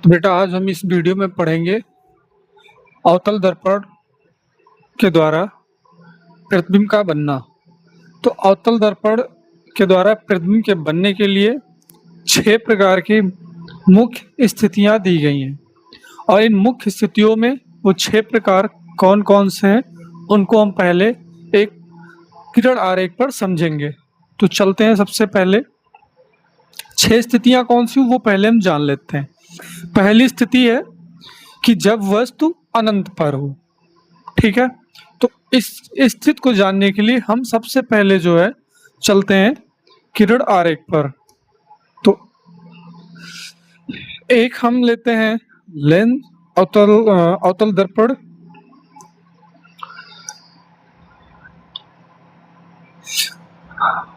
तो बेटा आज हम इस वीडियो में पढ़ेंगे अवतल दर्पण के द्वारा प्रतिबिंब का बनना। तो अवतल दर्पण के द्वारा प्रतिबिंब के बनने के लिए 6 प्रकार की मुख्य स्थितियां दी गई हैं और इन मुख्य स्थितियों में वो 6 प्रकार कौन कौन से हैं उनको हम पहले एक किरण आरेख पर समझेंगे। तो चलते हैं, सबसे पहले 6 स्थितियां कौन सी वो पहले हम जान लेते हैं। पहली स्थिति है कि जब वस्तु अनंत पर हो। ठीक है, तो इस स्थिति को जानने के लिए हम सबसे पहले जो है चलते हैं किरण आरेख पर। तो एक हम लेते हैं लेंस अवतल दर्पण।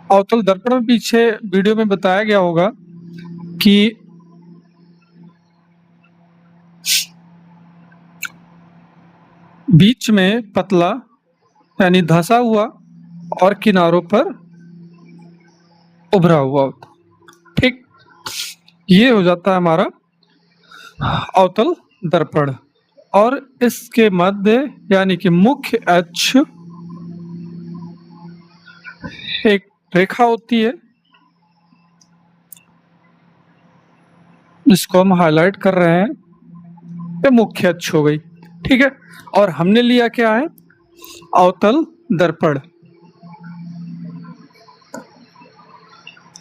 अवतल दर्पण में पीछे वीडियो में बताया गया होगा कि बीच में पतला यानी धंसा हुआ और किनारों पर उभरा हुआ होता। ठीक, ये हो जाता है हमारा अवतल दर्पण। और इसके मध्य यानी कि मुख्य अक्ष एक रेखा होती है जिसको हम हाईलाइट कर रहे हैं, ये मुख्य अक्ष हो गई। ठीक है, और हमने लिया क्या है, अवतल दर्पण।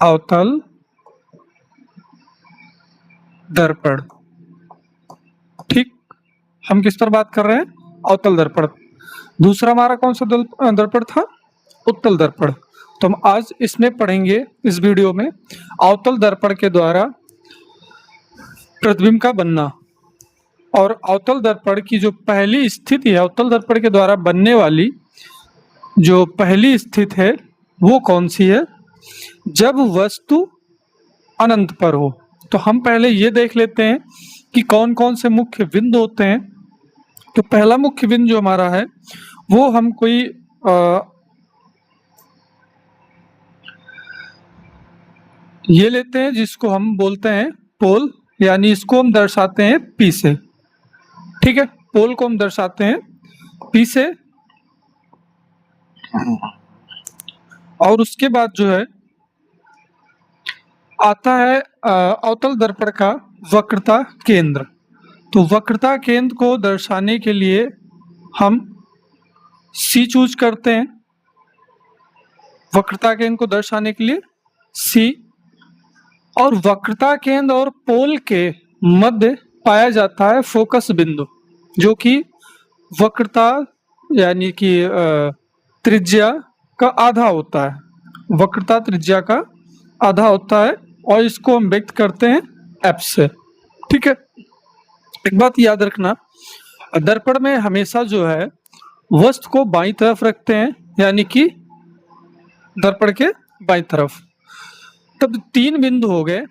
अवतल दर्पण। ठीक, हम किस पर बात कर रहे हैं, अवतल दर्पण। दूसरा हमारा कौन सा दर्पण था, उत्तल दर्पण। तो हम आज इसमें पढ़ेंगे इस वीडियो में अवतल दर्पण के द्वारा प्रतिबिंब का बनना। और अवतल दर्पण की जो पहली स्थिति है, अवतल दर्पण के द्वारा बनने वाली जो पहली स्थिति है वो कौन सी है, जब वस्तु अनंत पर हो। तो हम पहले ये देख लेते हैं कि कौन कौन से मुख्य बिंदु होते हैं। तो पहला मुख्य बिंदु जो हमारा है वो हम कोई ये लेते हैं जिसको हम बोलते हैं पोल, यानी इसको हम दर्शाते हैं पी से। ठीक है, पोल को हम दर्शाते हैं पी से। और उसके बाद जो है आता है अवतल दर्पण का वक्रता केंद्र। तो वक्रता केंद्र को दर्शाने के लिए हम सी चूज करते हैं। वक्रता केंद्र को दर्शाने के लिए सी। और वक्रता केंद्र और पोल के मध्य पाया जाता है फोकस बिंदु, जो कि वक्रता यानी कि त्रिज्या का आधा होता है। वक्रता त्रिज्या का आधा होता है और इसको हम व्यक्त करते हैं एफ से। ठीक है, एक बात याद रखना, दर्पण में हमेशा जो है वस्तु को बाईं तरफ रखते हैं, यानी कि दर्पण के बाईं तरफ। तब 3 बिंदु हो गए,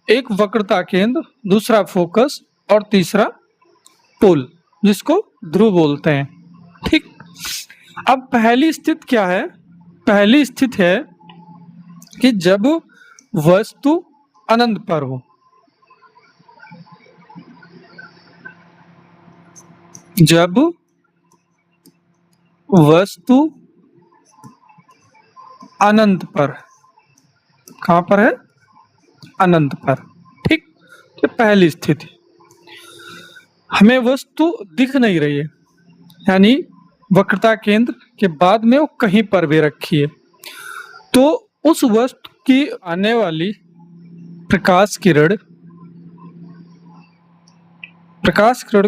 एक वक्रता केंद्र, दूसरा फोकस और तीसरा पोल, जिसको ध्रुव बोलते हैं। ठीक, अब पहली स्थिति क्या है, पहली स्थिति है कि जब वस्तु अनंत पर हो। जब वस्तु अनंत पर, कहां पर है, अनंत पर। ठीक, ये पहली स्थिति। हमें वस्तु दिख नहीं रही है, यानी वक्रता केंद्र के बाद में वो कहीं पर भी रखी है। तो उस वस्तु की आने वाली प्रकाश किरण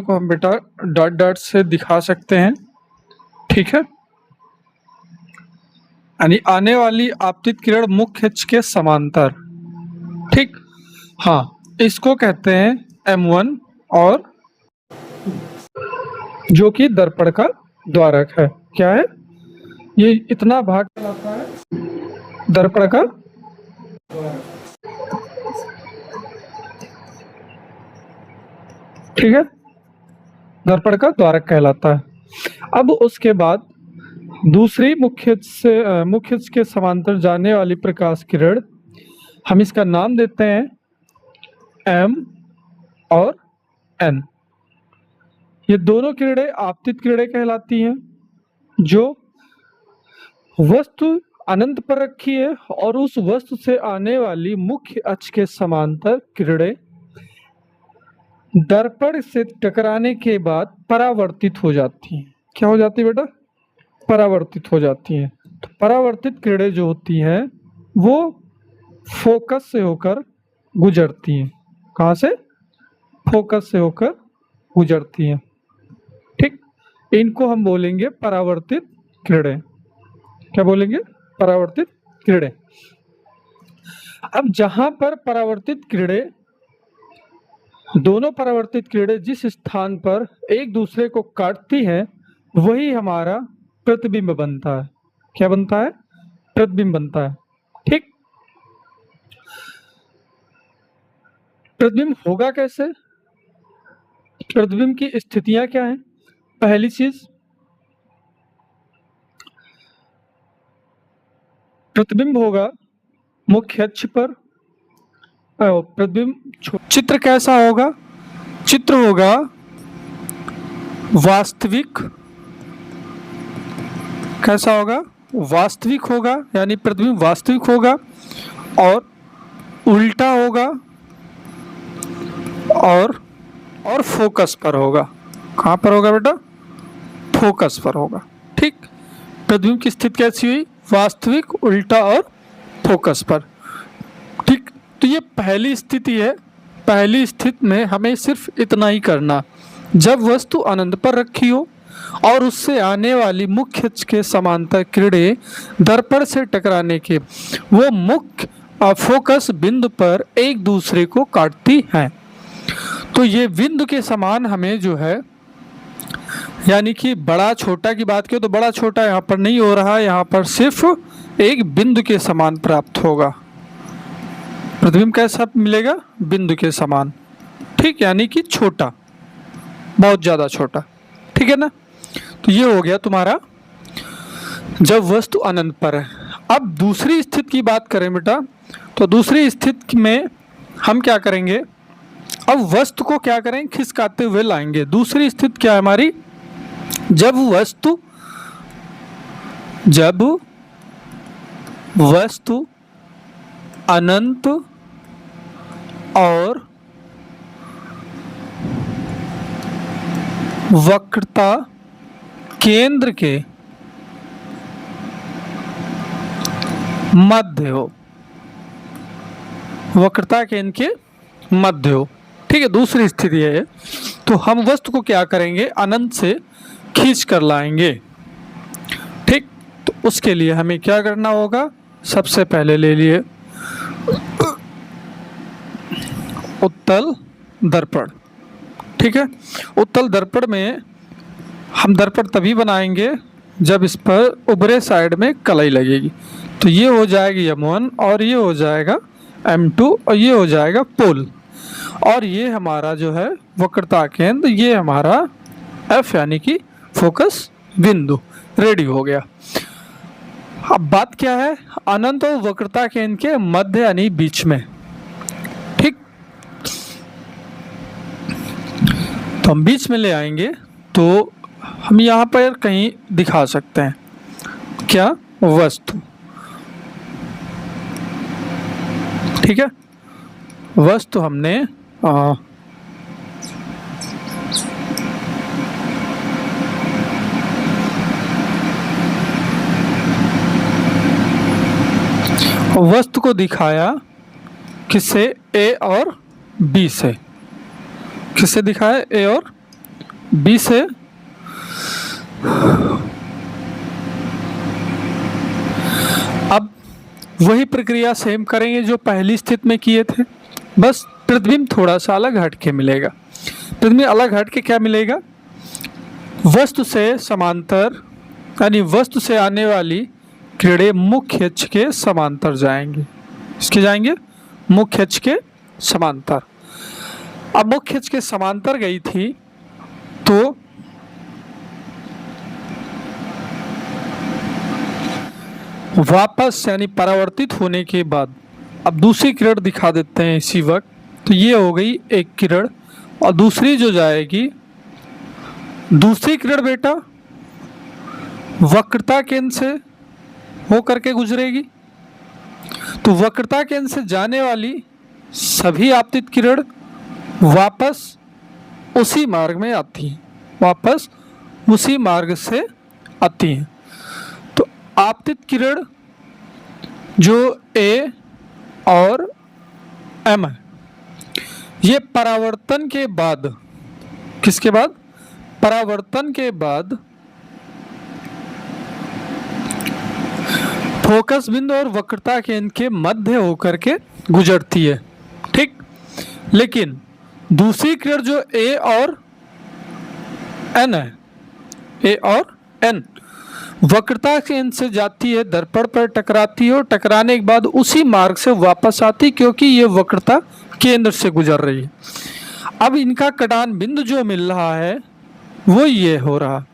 को हम बेटा डॉट डॉट से दिखा सकते हैं। ठीक है, यानी आने वाली आपतित किरण मुख्य अक्ष के समांतर। ठीक, हाँ, इसको कहते हैं M1, और जो कि दर्पण का द्वारक है। क्या है, ये इतना भाग कहलाता है दर्पण का द्वारक। ठीक है, दर्पण का द्वारक कहलाता है। अब उसके बाद दूसरी मुख्य अक्ष के समांतर जाने वाली प्रकाश किरण, हम इसका नाम देते हैं M और एन। ये दोनों किरणें आपतित किरणें कहलाती हैं, जो वस्तु अनंत पर रखी है और उस वस्तु से आने वाली मुख्य अक्ष के समांतर किरणें दर्पण से टकराने के बाद परावर्तित हो जाती हैं। क्या हो जाती है बेटा? परावर्तित हो जाती हैं। तो परावर्तित किरणें जो होती हैं वो फोकस से होकर गुजरती हैं। कहाँ से? फोकस से होकर गुजरती हैं। ठीक, इनको हम बोलेंगे परावर्तित किरणें। क्या बोलेंगे? परावर्तित किरणें। अब जहां पर परावर्तित किरणें, दोनों परावर्तित किरणें जिस स्थान पर एक दूसरे को काटती हैं वही हमारा प्रतिबिंब बनता है। क्या बनता है? प्रतिबिंब बनता है। ठीक, प्रतिबिंब होगा कैसे? प्रतिबिंब की स्थितियां क्या हैं? पहली चीज, प्रतिबिंब होगा मुख्य अक्ष पर। प्रतिबिंब चित्र कैसा होगा? चित्र होगा वास्तविक। कैसा होगा? वास्तविक होगा, यानी प्रतिबिंब वास्तविक होगा और उल्टा होगा और फोकस पर होगा। कहाँ पर होगा बेटा? फोकस पर होगा। ठीक, प्रतिबिंब की स्थिति कैसी हुई? वास्तविक, उल्टा और फोकस पर। ठीक, तो ये पहली स्थिति है। पहली स्थिति में हमें सिर्फ इतना ही करना, जब वस्तु अनंत पर रखी हो और उससे आने वाली मुख्य अक्ष के समांतर किरणें दर्पण से टकराने के वो मुख्य फोकस बिंदु पर एक दूसरे को काटती हैं। तो ये बिंदु के समान हमें जो है, यानी कि बड़ा छोटा की बात करें तो बड़ा छोटा यहाँ पर नहीं हो रहा है, यहाँ पर सिर्फ एक बिंदु के समान प्राप्त होगा। प्रतिबिंब कैसा मिलेगा? बिंदु के समान। ठीक, यानी कि छोटा, बहुत ज़्यादा छोटा। ठीक है ना? तो ये हो गया तुम्हारा जब वस्तु अनंत पर है। अब दूसरी स्थिति की बात करें बेटा, तो दूसरी स्थिति में हम क्या करेंगे? अब वस्तु को क्या करें? खिसकाते हुए लाएंगे। दूसरी स्थिति क्या है हमारी? जब वस्तु अनंत और वक्रता केंद्र के मध्य हो। वक्रता केंद्र के मध्य हो। ठीक है, दूसरी स्थिति है। तो हम वस्तु को क्या करेंगे? अनंत से खींच कर लाएंगे। ठीक, तो उसके लिए हमें क्या करना होगा? सबसे पहले ले लिए उत्तल दर्पण। ठीक है, उत्तल दर्पण में हम दर्पण तभी बनाएंगे जब इस पर उभरे साइड में कलाई लगेगी। तो ये हो जाएगी M1 और ये हो जाएगा M2 और ये हो जाएगा पोल, और ये हमारा जो है वक्रता केंद्र, ये हमारा F यानी कि फोकस बिंदु रेडी हो गया। अब बात क्या है? अनंत और वक्रता केंद्र के मध्य यानी बीच में। ठीक, तो हम बीच में ले आएंगे। तो हम यहाँ पर कहीं दिखा सकते हैं क्या? वस्तु। ठीक है, वस्तु हमने वस्तु को दिखाया किससे? ए और बी से। किससे दिखाया? ए और बी से। अब वही प्रक्रिया सेम करेंगे जो पहली स्थिति में किए थे, बस प्रतिबिंब थोड़ा सा अलग हटके मिलेगा। प्रतिबिंब अलग हटके क्या मिलेगा? वस्तु से समांतर, यानी वस्तु से आने वाली किरणें मुख्य अक्ष के समांतर जाएंगे। इसके जाएंगे मुख्य अक्ष के समांतर। अब मुख्य अक्ष के समांतर गई थी तो वापस यानी परावर्तित होने के बाद अब दूसरी किरण दिखा देते हैं इसी वक्त। तो ये हो गई एक किरण और दूसरी जो जाएगी, दूसरी किरण बेटा वक्रता केंद्र से होकर के गुजरेगी। तो वक्रता केंद्र से जाने वाली सभी आपतित किरण वापस उसी मार्ग में आती हैं, वापस उसी मार्ग से आती हैं। तो आपतित किरण जो ए और एम है, ये परावर्तन के बाद, किसके बाद? परावर्तन के बाद फोकस बिंदु और वक्रता केंद्र के मध्य होकर के गुजरती है, ठीक। लेकिन दूसरी किरण जो ए और एन है, ए और एन वक्रता केंद्र से जाती है, दर्पण पर टकराती है और टकराने के बाद उसी मार्ग से वापस आती, क्योंकि ये वक्रता केंद्र से गुजर रही है। अब इनका कटान बिंदु जो मिल रहा है वो ये हो रहा।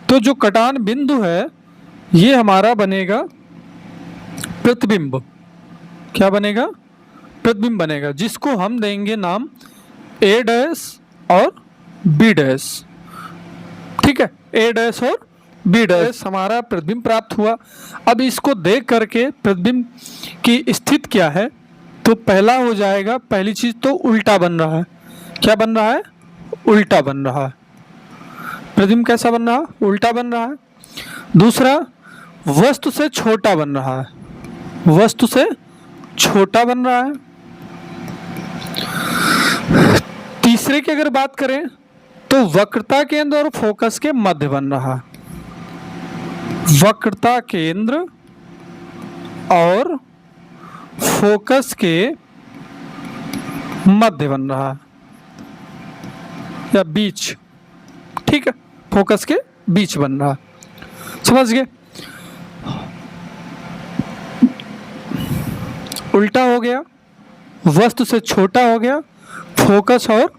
तो जो कटान बिंदु है ये हमारा बनेगा प्रतिबिंब। क्या बनेगा? प्रतिबिंब बनेगा, जिसको हम देंगे नाम ए डैश और बी डैश, ठीक है। ए डैश और बी डैश हमारा प्रतिबिंब प्राप्त हुआ। अब इसको देख करके प्रतिबिंब की स्थिति क्या है, तो पहला हो जाएगा, पहली चीज तो उल्टा बन रहा है। क्या बन रहा है? उल्टा बन रहा है। प्रतिबिंब कैसा बन रहा है? उल्टा बन रहा है। दूसरा, वस्तु से छोटा बन रहा है, वस्तु से छोटा बन रहा है। तीसरे की अगर बात करें तो वक्रता केंद्र और फोकस के मध्य बन रहा है, वक्रता केंद्र और फोकस के मध्य बन रहा है या बीच, ठीक है, फोकस के बीच बन रहा है। समझ गए? उल्टा हो गया, वस्तु से छोटा हो गया, फोकस और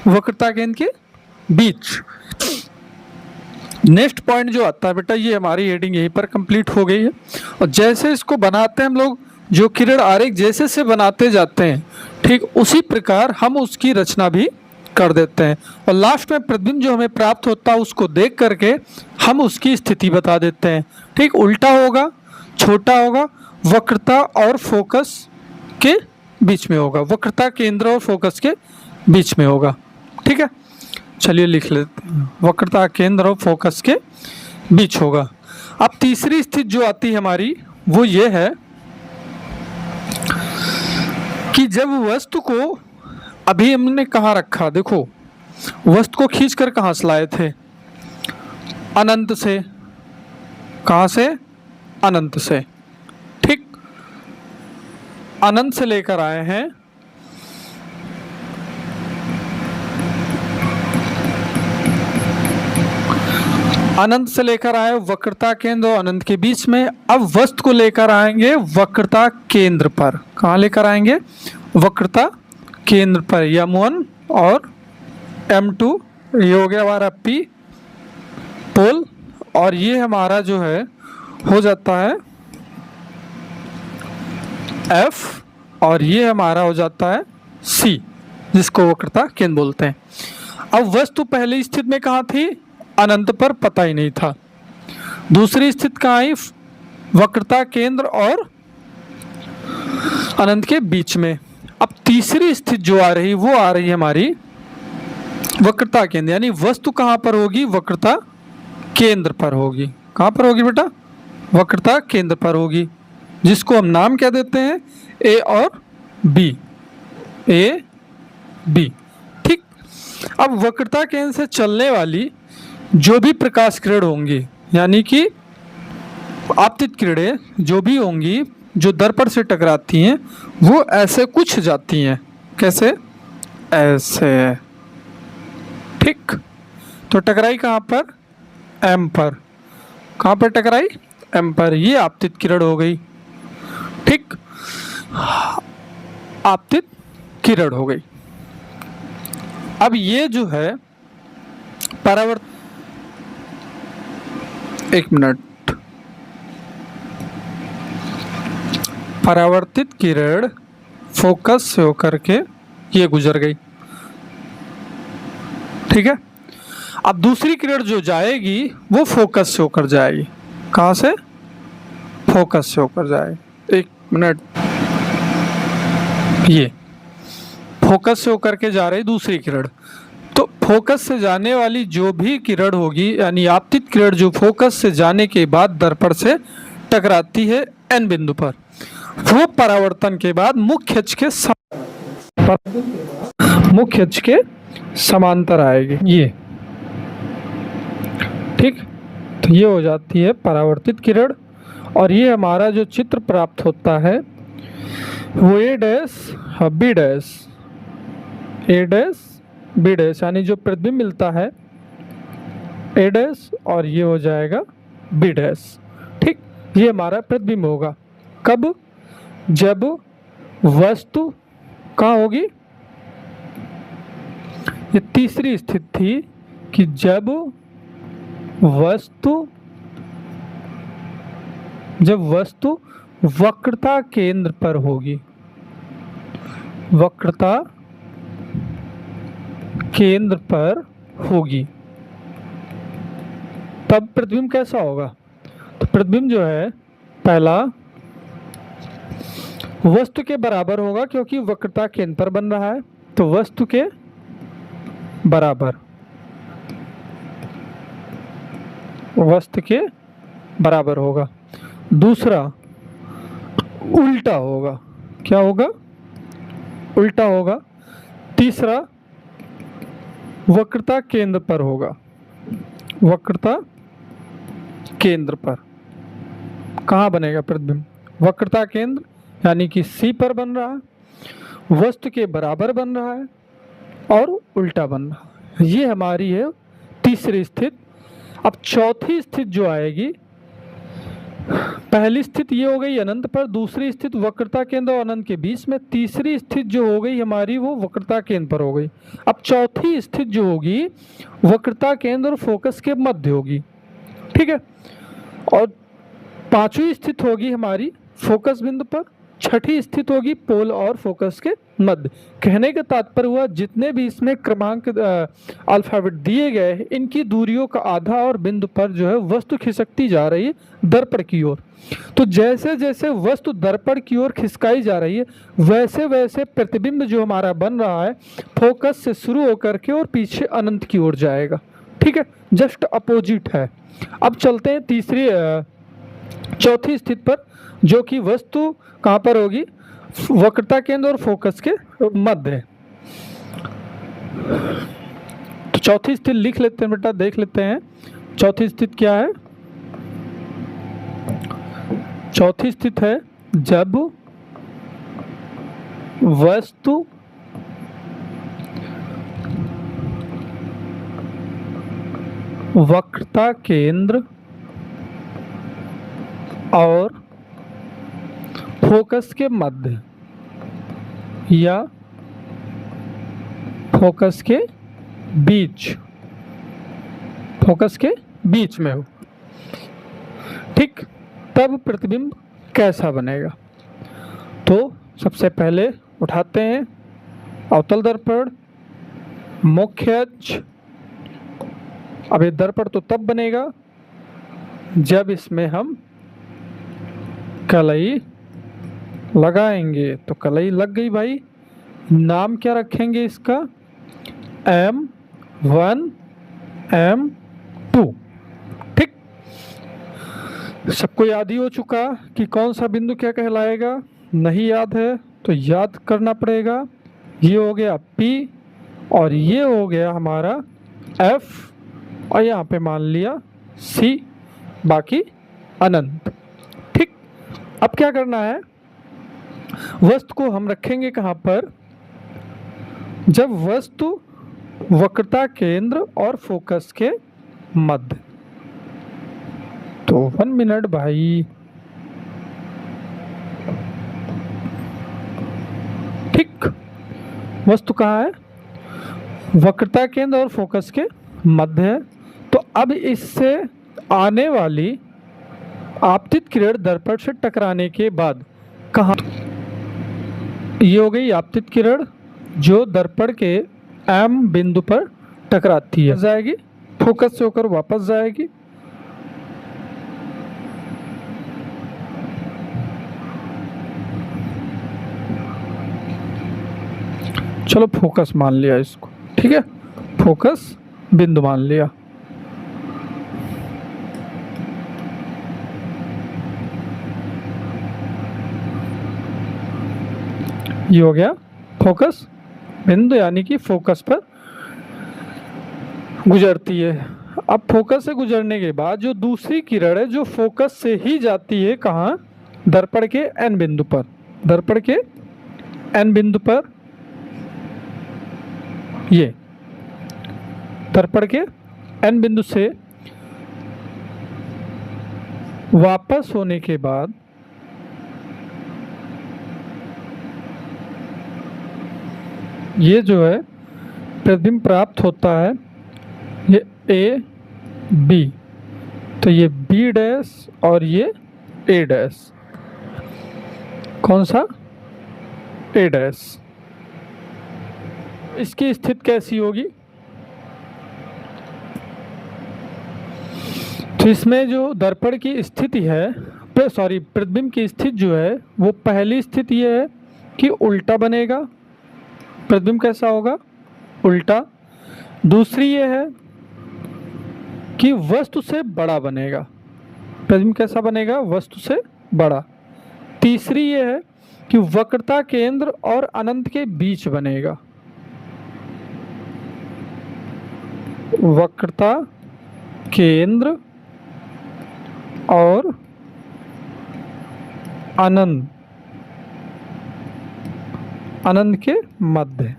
वक्रता केंद्र के बीच। नेक्स्ट पॉइंट जो आता है बेटा, ये हमारी हेडिंग यहीं पर कंप्लीट हो गई है। और जैसे इसको बनाते हैं हम लोग, जो किरण आरेख जैसे से बनाते जाते हैं, ठीक उसी प्रकार हम उसकी रचना भी कर देते हैं। और लास्ट में प्रतिबिंब जो हमें प्राप्त होता है उसको देख करके हम उसकी स्थिति बता देते हैं, ठीक। उल्टा होगा, छोटा होगा, वक्रता और फोकस के बीच में होगा, वक्रता केंद्र और फोकस के बीच में होगा, ठीक है। चलिए लिख लेते हैं, वक्रता केंद्र और फोकस के बीच होगा। अब तीसरी स्थिति जो आती है हमारी वो ये है कि जब वस्तु को, अभी हमने कहाँ रखा, देखो वस्तु को खींचकर कहाँ से लाए थे? अनंत से। कहाँ से? अनंत से, ठीक। अनंत से लेकर आए हैं, अनंत से लेकर आए वक्रता केंद्र और अनंत के बीच में। अब वस्तु को लेकर आएंगे वक्रता केंद्र पर। कहाँ लेकर आएंगे? वक्रता केंद्र पर। M1 और M2 ये हो गया हमारा P पोल, और ये हमारा जो है हो जाता है F, और ये हमारा हो जाता है C, जिसको वक्रता केंद्र बोलते हैं। अब वस्तु पहली स्थिति में कहाँ थी? अनंत पर, पता ही नहीं था। दूसरी स्थिति कहाँ आई? वक्रता केंद्र और अनंत के बीच में। अब तीसरी स्थिति जो आ रही वो आ रही है हमारी वक्रता केंद्र, यानी वस्तु कहाँ पर होगी? वक्रता केंद्र पर होगी। कहाँ पर होगी बेटा? वक्रता केंद्र पर होगी, जिसको हम नाम क्या देते हैं? ए और बी, ए बी, ठीक। अब वक्रता केंद्र से चलने वाली जो भी प्रकाश किरण होंगी, यानी कि आपतित किरणें जो भी होंगी जो दर्पण से टकराती हैं, वो ऐसे कुछ जाती हैं। कैसे? ऐसे, ठीक। तो टकराई कहाँ पर? M पर। कहाँ पर टकराई? M पर। ये आपतित किरण हो गई, ठीक। आपतित किरण हो गई। अब ये जो है एक मिनट, परावर्तित किरण फोकस से होकर के ये गुजर गई, ठीक है। अब दूसरी किरण जो जाएगी वो फोकस से होकर जाएगी। कहाँ से? फोकस से होकर जाएगी। एक मिनट, ये फोकस से होकर के जा रही दूसरी किरण। तो फोकस से जाने वाली जो भी किरण होगी, यानी आपतित किरण जो फोकस से जाने के बाद दर्पण से टकराती है एन बिंदु पर, वो परावर्तन के बाद मुख्य अक्ष के समांतर आएगी ये। ठीक, तो ये हो जाती है परावर्तित किरण। और ये हमारा जो चित्र प्राप्त होता है वो ए डैश बी डैश, ए डैश बी डैश, यानी जो प्रतिबिंब मिलता है ए डैश और ये हो जाएगा बी डैश। ठीक, ये हमारा प्रतिबिंब होगा। कब? जब वस्तु कहाँ होगी? ये तीसरी स्थिति थी कि जब वस्तु वक्रता केंद्र पर होगी, वक्रता केंद्र पर होगी, तब प्रतिबिंब कैसा होगा? तो प्रतिबिंब जो है पहला वस्तु के बराबर होगा, क्योंकि वक्रता केंद्र पर बन रहा है, तो वस्तु के बराबर, वस्तु के बराबर होगा। दूसरा उल्टा होगा। क्या होगा? उल्टा होगा। तीसरा वक्रता केंद्र पर होगा, वक्रता केंद्र पर। कहाँ बनेगा प्रतिबिंब? वक्रता केंद्र, यानी कि सी पर बन रहा है, वस्तु के बराबर बन रहा है और उल्टा बन रहा है। ये हमारी है तीसरी स्थिति। अब चौथी स्थिति जो आएगी, पहली स्थिति ये हो गई अनंत पर, दूसरी स्थिति वक्रता केंद्र और अनंत के बीच में, तीसरी स्थिति जो हो गई हमारी वो वक्रता केंद्र पर हो गई। अब चौथी स्थिति जो होगी वक्रता केंद्र और फोकस के मध्य होगी। ठीक है, और पांचवी स्थिति होगी हमारी फोकस बिंदु पर, छठी स्थिति होगी पोल और फोकस के मध्य। कहने का तात्पर्य हुआ जितने भी इसमें क्रमांक अल्फाबेट दिए गए हैं, इनकी दूरियों का आधा और बिंदु पर जो है वस्तु खिसकती जा रही है दर्पण की ओर। तो जैसे जैसे वस्तु दर्पण की ओर खिसकाई जा रही है, वैसे वैसे प्रतिबिंब जो हमारा बन रहा है फोकस से शुरू होकर के और पीछे अनंत की ओर जाएगा। ठीक है, जस्ट अपोजिट है। अब चलते हैं चौथी स्थिति पर, जो कि वस्तु कहाँ पर होगी? वक्रता केंद्र और फोकस के मध्य। तो चौथी स्थिति लिख लेते हैं बेटा, देख लेते हैं चौथी स्थिति क्या है। चौथी स्थिति है जब वस्तु वक्रता केंद्र और फोकस के मध्य या फोकस के बीच में हो। ठीक, तब प्रतिबिंब कैसा बनेगा? तो सबसे पहले उठाते हैं अवतल दर्पण, मुख्य अक्ष। अब ये दर्पण तो तब बनेगा जब इसमें हम कलई लगाएंगे। तो कलई लग गई भाई। नाम क्या रखेंगे इसका? M1 M2। ठीक, सबको याद ही हो चुका कि कौन सा बिंदु क्या कहलाएगा। नहीं याद है तो याद करना पड़ेगा। ये हो गया P और ये हो गया हमारा F और यहाँ पे मान लिया C, बाकी अनंत। ठीक, अब क्या करना है? वस्तु को हम रखेंगे कहाँ पर? जब वस्तु वक्रता केंद्र और फोकस के मध्य। तो 1 मिनट भाई। ठीक, वस्तु कहाँ है? वक्रता केंद्र और फोकस के मध्य है। तो अब इससे आने वाली आपतित किरण दर्पण से टकराने के बाद कहाँ? ये हो गई आपतित किरण जो दर्पण के M बिंदु पर टकराती है, जाएगी फोकस से होकर वापस जाएगी। चलो फोकस मान लिया इसको, ठीक है, फोकस बिंदु मान लिया। ये हो गया फोकस बिंदु, यानी कि फोकस पर गुजरती है। अब फोकस से गुजरने के बाद जो दूसरी किरण है जो फोकस से ही जाती है कहाँ, दर्पण के एन बिंदु पर, दर्पण के एन बिंदु पर, ये दर्पण के एन बिंदु से वापस होने के बाद ये जो है प्रतिबिंब प्राप्त होता है, ये ए बी, तो ये बी डैश और ये ए डैश, कौन सा, ए डैश। इसकी स्थिति कैसी होगी, तो इसमें जो दर्पण की स्थिति है, सॉरी प्रतिबिंब की स्थिति जो है वो पहली स्थिति ये है कि उल्टा बनेगा, प्रतिबिंब कैसा होगा, उल्टा। दूसरी ये है कि वस्तु से बड़ा बनेगा, प्रतिबिंब कैसा बनेगा, वस्तु से बड़ा। तीसरी ये है कि वक्रता केंद्र और अनंत के बीच बनेगा, वक्रता केंद्र और अनंत, अनंत के मध्य,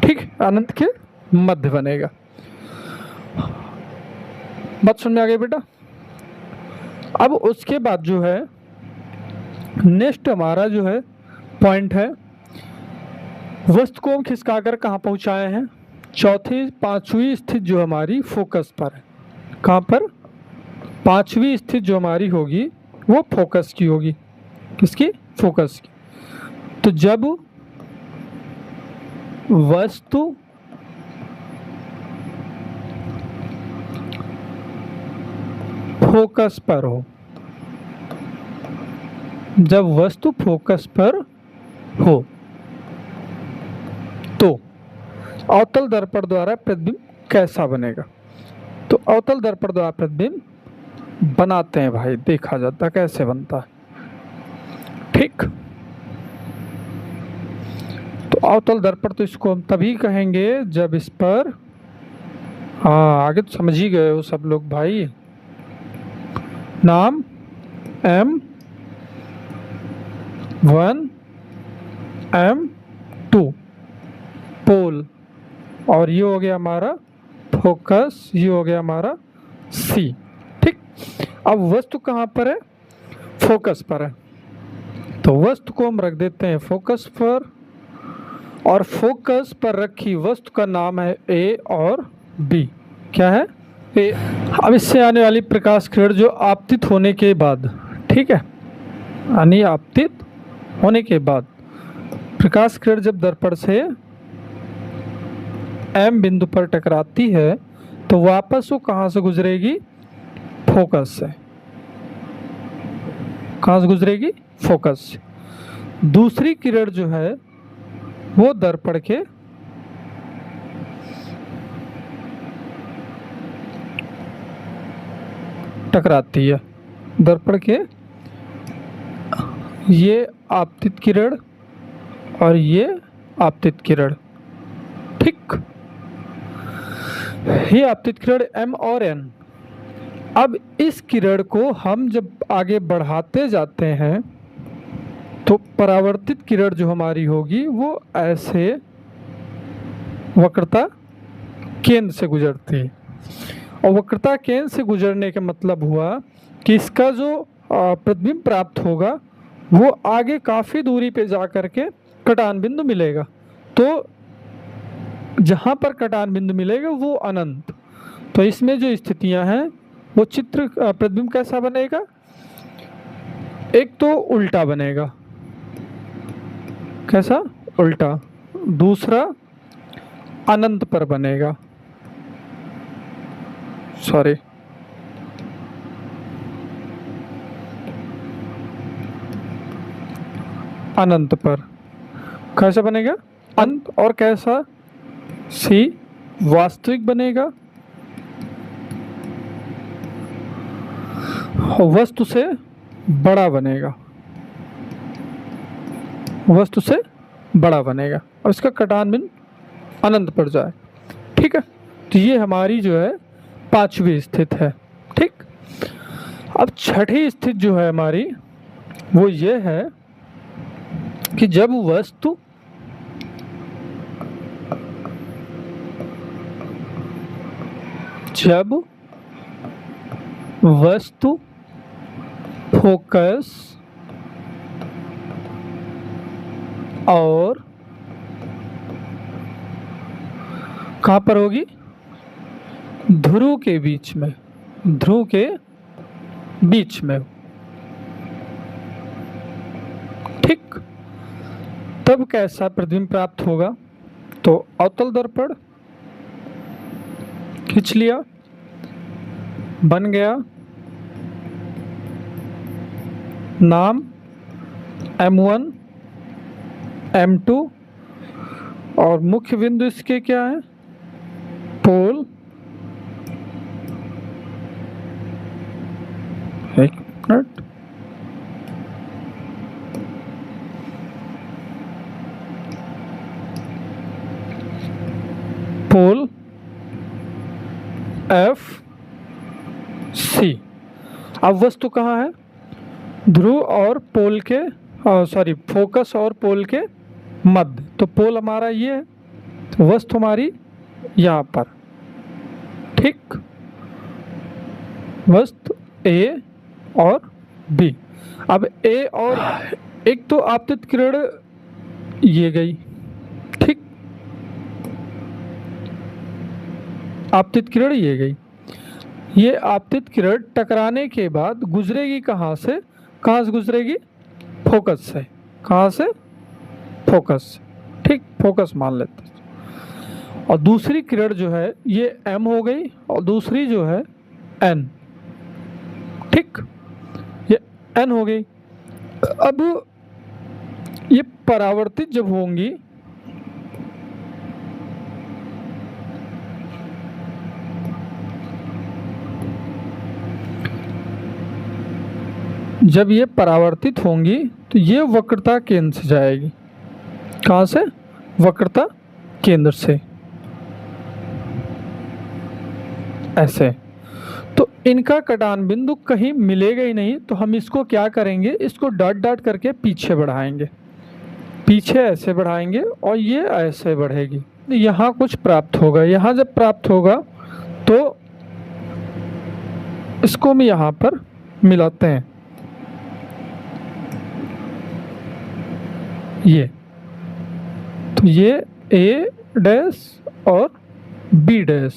ठीक, अनंत के मध्य बनेगा। बात समझ में आ गई बेटा। अब उसके बाद जो है नेक्स्ट हमारा जो है पॉइंट है, वस्तु को हम खिसकाकर कहाँ पहुंचाए हैं, चौथी पांचवी स्थिति जो हमारी फोकस पर है, कहाँ पर, पांचवी स्थिति जो हमारी होगी वो फोकस की होगी, किसकी, फोकस की। तो जब वस्तु फोकस पर हो, जब वस्तु फोकस पर हो तो अवतल दर्पण द्वारा प्रतिबिंब कैसा बनेगा। तो अवतल दर्पण द्वारा प्रतिबिंब बनाते हैं भाई, देखा जाता है कैसे बनता है, ठीक। तो अवतल दर्पण तो इसको हम तभी कहेंगे जब इस पर, हाँ आगे तो समझ ही गए हो सब लोग भाई, नाम M1 M2 पोल, और ये हो गया हमारा फोकस, ये हो गया हमारा C, ठीक। अब वस्तु कहाँ पर है, फोकस पर है, तो वस्तु को हम रख देते हैं फोकस पर, और फोकस पर रखी वस्तु का नाम है A और B, क्या है, A। अब इससे आने वाली प्रकाश किरण जो आपतित होने के बाद, ठीक है, यानी आपतित होने के बाद प्रकाश किरण जब दर्पण से M बिंदु पर टकराती है तो वापस वो कहाँ से गुजरेगी, फोकस से, कहाँ से गुजरेगी, फोकस से। दूसरी किरण जो है वो दर्पण के टकराती है, दर्पण के, ये आपतित किरण और ये आपतित किरण, ठीक। ये आपतित किरण M और N। अब इस किरण को हम जब आगे बढ़ाते जाते हैं तो परावर्तित किरण जो हमारी होगी वो ऐसे वक्रता केंद्र से गुजरती है, और वक्रता केंद्र से गुजरने का मतलब हुआ कि इसका जो प्रतिबिंब प्राप्त होगा वो आगे काफ़ी दूरी पे जा कर के कटान बिंदु मिलेगा, तो जहाँ पर कटान बिंदु मिलेगा वो अनंत। तो इसमें जो स्थितियाँ हैं वो चित्र प्रतिबिंब कैसा बनेगा, एक तो उल्टा बनेगा, कैसा, उल्टा। दूसरा अनंत पर बनेगा, सॉरी अनंत पर। कैसा बनेगा? अनंत। और कैसा? सी वास्तविक बनेगा, वस्तु से बड़ा बनेगा, वस्तु से बड़ा बनेगा और इसका कटान बिन अनंत पर जाए। ठीक है, तो ये हमारी जो है पांचवी स्थिति है। ठीक, अब छठी स्थिति जो है हमारी वो ये है कि जब वस्तु फोकस और कहाँ पर होगी? ध्रुव के बीच में, ध्रुव के बीच में। ठीक, तब कैसा प्रतिबिंब प्राप्त होगा? तो अवतल दर्पण खींच लिया, बन गया नाम M1 M2 और मुख्य बिंदु इसके क्या है? पोल। एक मिनट, पोल F C। अब वस्तु कहाँ है? ध्रुव और पोल के, सॉरी फोकस और पोल के मध्य। तो पोल हमारा ये है, तो वस्तु हमारी यहाँ पर। ठीक, वस्तु A और B। अब A और एक तो आपतित किरण ये गई, ठीक, आपतित किरण ये गई। ये आपतित किरण टकराने के बाद गुजरेगी कहाँ से? कहाँ से गुजरेगी? फोकस से। कहाँ से? फोकस से। ठीक, फोकस मान लेते हैं। और दूसरी किरण जो है ये M हो गई और दूसरी जो है N। ठीक, ये N हो गई। अब ये परावर्तित जब होंगी जब ये परावर्तित होंगी तो ये वक्रता केंद्र से जाएगी। कहाँ से? वक्रता केंद्र से, ऐसे। तो इनका कटान बिंदु कहीं मिलेगा ही नहीं, तो हम इसको क्या करेंगे? इसको डॉट डॉट करके पीछे बढ़ाएंगे, पीछे ऐसे बढ़ाएंगे और ये ऐसे बढ़ेगी। यहाँ कुछ प्राप्त होगा। यहाँ जब प्राप्त होगा तो इसको हम यहाँ पर मिलाते हैं, ये तो ये A डैश और B डैश,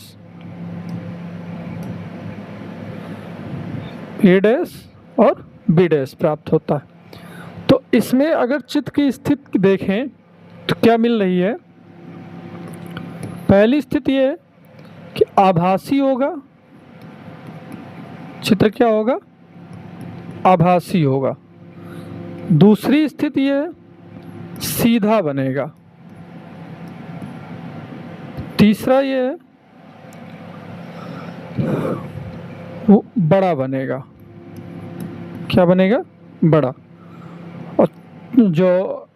A डैश और B डैश प्राप्त होता है। तो इसमें अगर चित्र की स्थिति देखें तो क्या मिल रही है? पहली स्थिति ये है कि आभासी होगा, चित्र क्या होगा? आभासी होगा। दूसरी स्थिति ये है सीधा बनेगा। तीसरा ये है वो बड़ा बनेगा। क्या बनेगा? बड़ा। और जो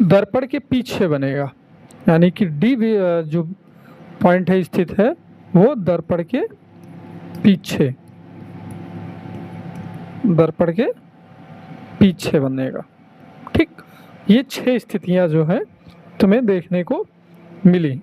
दर्पण के पीछे बनेगा, यानी कि डी जो पॉइंट है स्थित है वो दर्पण के पीछे, दर्पण के पीछे बनेगा। ठीक, ये 6 स्थितियां जो है तुम्हें देखने को मिली।